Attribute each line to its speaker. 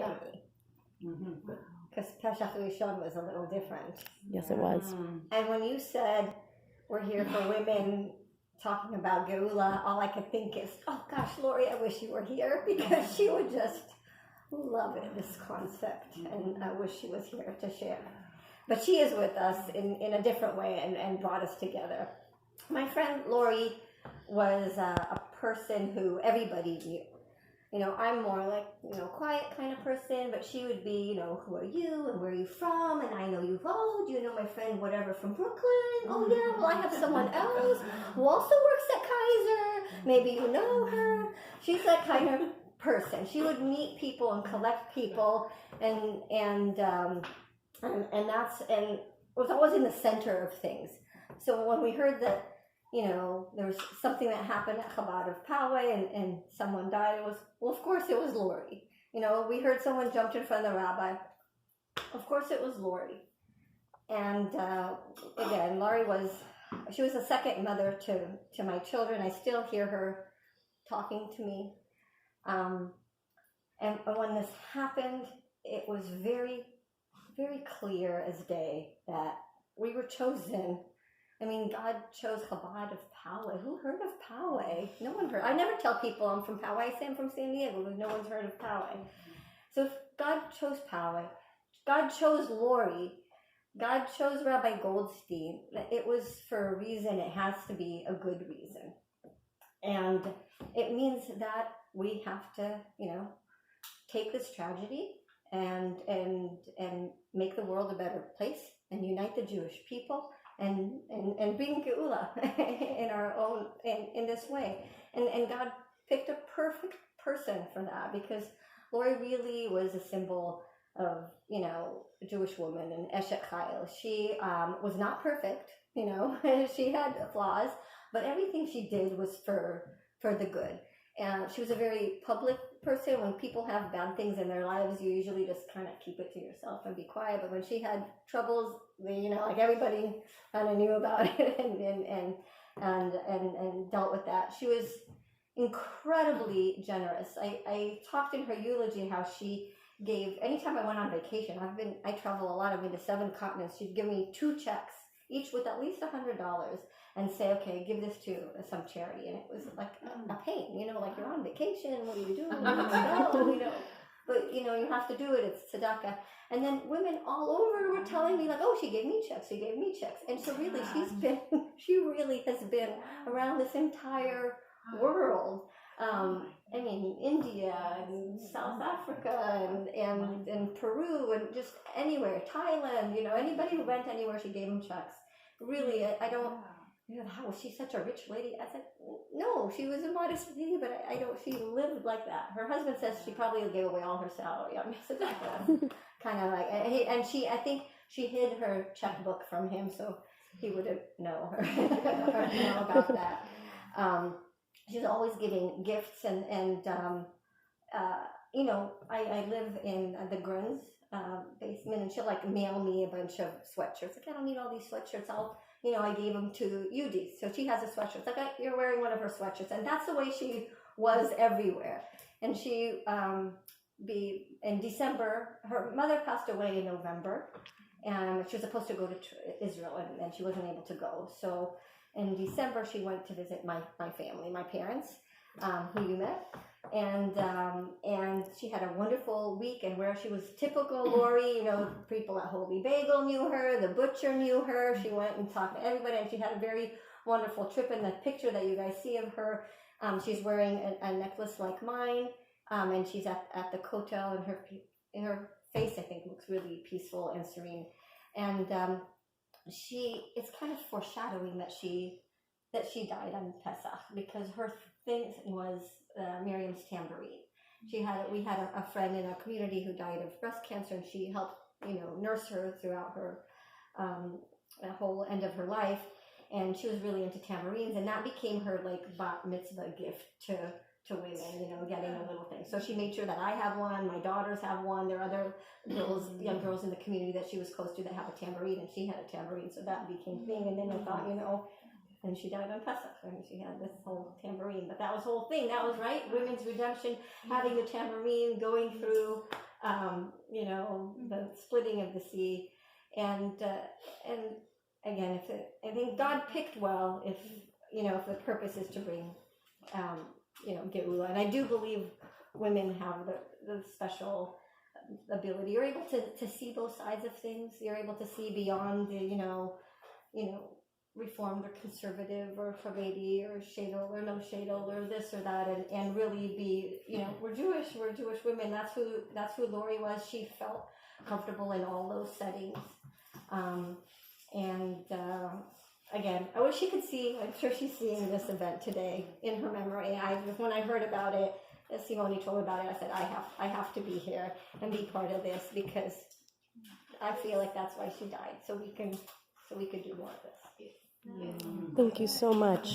Speaker 1: Yummy. Because Pesach Rishon was a little different.
Speaker 2: Yes, it was.
Speaker 1: And when you said we're here for women talking about Geula, all I could think is, oh gosh, Lori, I wish you were here, because she would just love it, this concept, and I wish she was here to share. But she is with us in a different way and brought us together. My friend Lori was a person who everybody knew. You know, I'm more like, you know, quiet kind of person, but she would be, you know, who are you and where are you from? And I know you, do you know my friend whatever from Brooklyn? Oh yeah, well I have someone else who also works at Kaiser. Maybe you know her. She's that kind of person. She would meet people and collect people and was always in the center of things. So when we heard that, you know, there was something that happened at Chabad of Poway and someone died, it was, well, of course it was Lori. You know, we heard someone jumped in front of the rabbi. Of course it was Lori. And again, Lori was a second mother to my children. I still hear her talking to me. And when this happened, it was very, very clear as day that we were chosen. I mean, God chose Chabad of Poway. Who heard of Poway? No one heard. I never tell people I'm from Poway. I say I'm from San Diego, but no one's heard of Poway. So if God chose Poway, God chose Lori, God chose Rabbi Goldstein, it was for a reason. It has to be a good reason. And it means that we have to, you know, take this tragedy and make the world a better place and unite the Jewish people. And bring Geula in our own, in this way. And God picked a perfect person for that, because Lori really was a symbol of, you know, a Jewish woman, an Eshet Chayil. She was not perfect, you know, she had flaws, but everything she did was for the good. And she was a very public person. When people have bad things in their lives, you usually just kind of keep it to yourself and be quiet. But when she had troubles, you know, like everybody kind of knew about it and dealt with that. She was incredibly generous. I talked in her eulogy how she gave, anytime I went on vacation, I travel a lot, I've been to 7 continents, she'd give me 2 checks, each with at least $100, and say, okay, give this to some charity. And it was like a pain, you know, like you're on vacation, what do you do? No, you know. But, you know, you have to do it, it's tzedakah. And then women all over were telling me, like, oh, she gave me checks. And so really, she really has been around this entire world. I mean, India and South Africa and Peru and just anywhere, Thailand, you know, anybody who went anywhere, she gave them checks. Really, I don't, you know, how was she such a rich lady? I said, no, she was a modest lady, but I don't, she lived like that. Her husband says she probably gave away all her salary. I mean, so that's kind of like, I think she hid her checkbook from him, so he wouldn't know her, know about that. She's always giving gifts and you know, I live in the Grun's basement, and she'll like mail me a bunch of sweatshirts. Like, I don't need all these sweatshirts. I gave them to Yudi. So she has a sweatshirt. It's like, you're wearing one of her sweatshirts. And that's the way she was everywhere. And she, in December, her mother passed away in November. And she was supposed to go to Israel, and she wasn't able to go. So in December, she went to visit my family, my parents, who you met. And she had a wonderful week, and where she was typical Lori, you know, people at Holy Bagel knew her, the butcher knew her, she went and talked to everybody, and she had a very wonderful trip. In the picture that you guys see of her, she's wearing a necklace like mine, and she's at the kotel, and her face, I think, looks really peaceful and serene. And it's kind of foreshadowing that she died on Pesach, because her thing was Miriam's tambourine. We had a friend in our community who died of breast cancer, and she helped, you know, nurse her throughout her the whole end of her life, and she was really into tambourines, and that became her like bat mitzvah gift to women, you know, getting a little thing. So she made sure that I have one, my daughters have one, there are other young girls in the community that she was close to that have a tambourine, and she had a tambourine, so that became a thing. And then I thought, you know, and she died on Pesach, and she had this whole tambourine. But that was the whole thing. That was right, women's redemption, having the tambourine, going through splitting of the sea, and again, I think God picked well if the purpose is to bring Geula, and I do believe women have the special ability. You're able to see both sides of things. You're able to see beyond the reformed or conservative or Haredi or shadel or no shadel or this or that, and really be, we're Jewish women. That's who Lori was. She felt comfortable in all those settings. Again, I wish she could see. I'm sure she's seeing this event today in her memory. When I heard about it, as Simone told me about it, I said, I have to be here and be part of this, because I feel like that's why she died, so we could do more of this.
Speaker 2: Thank you so much.